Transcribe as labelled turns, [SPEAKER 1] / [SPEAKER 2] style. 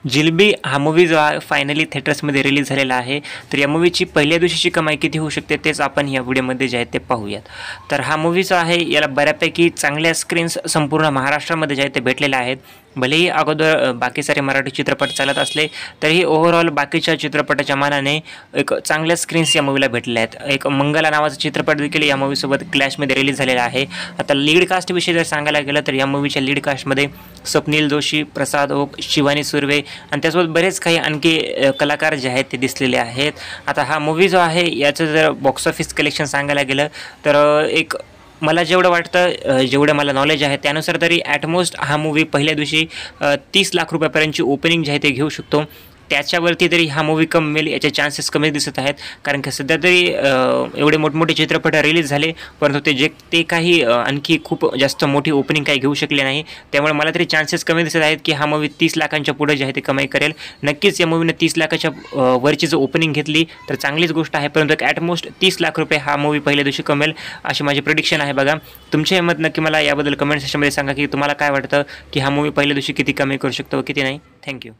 [SPEAKER 1] जिलबी हा मूवी जो आहे फायनली थिएटर्समध्ये रिलीज झालेला आहे. तर या मूवीची पहिल्या दिवशीची कमाई किती होऊ शकते तेच आपण या व्हिडिओमध्ये जे आहे ते पाहूयात. तर हा मूवी जो आहे याला बऱ्यापैकी चांगल्या स्क्रीन्स संपूर्ण महाराष्ट्रामध्ये जे आहे ते भेटलेले आहेत. भलेही अगोदर बाकी सारे मराठी चित्रपट चालत असले तरीही ओव्हरऑल बाकीच्या चित्रपटाच्या मानाने एक चांगल्या स्क्रीन्स या मूवीला भेटलेल्या आहेत. एक मंगला नावाचा चित्रपट देखील या मूवीसोबत क्लॅशमध्ये रिलीज झालेला आहे. आता लीड कास्टविषयी जर सांगायला गेलं तर या मूवीच्या लीड कास्टमध्ये स्वप्नील जोशी, प्रसाद ओक, शिवानी सुर्वे आणि त्यासोबत बरेच काही आणखी कलाकार जे आहेत ते दिसलेले आहेत. आता हा मूवी जो आहे याचं जर बॉक्स ऑफिस कलेक्शन सांगायला गेलं तर एक मला जेवढं वाटतं जेवढं मला नॉलेज आहे त्यानुसार तरी ॲटमोस्ट हा मूवी पहिल्या दिवशी 30 लाख रुपयापर्यंतची ओपनिंग जे आहे ते घेऊ शकतो. त्याच्यावरती तरी हा मूवी कमेल याचे चान्सेस कमी दिसत आहेत. कारण की सध्या तरी एवढे मोठमोठे चित्रपट रिलीज झाले परंतु ते काही आणखी खूप जास्त मोठी ओपनिंग काही घेऊ शकले नाही. त्यामुळे मला तरी चान्सेस कमी दिसत आहेत की हा मूवी 30 लाखांच्या पुढे जे आहे ते कमाई करेल. नक्कीच या मूवीने 30 लाखाच्या वरची जर ओपनिंग घेतली तर चांगलीच गोष्ट आहे. परंतु ॲटमोस्ट 30 लाख रुपये हा मूवी पहिल्या दिवशी कमेल अशी माझी प्रेडिक्शन आहे. बघा तुमचे मत नक्की मला याबद्दल कमेंट सेक्शनमध्ये सांगा की तुम्हाला काय वाटतं की हा मूवी पहिल्या दिवशी किती कमी करू शकतो व किती नाही. थँक्यू.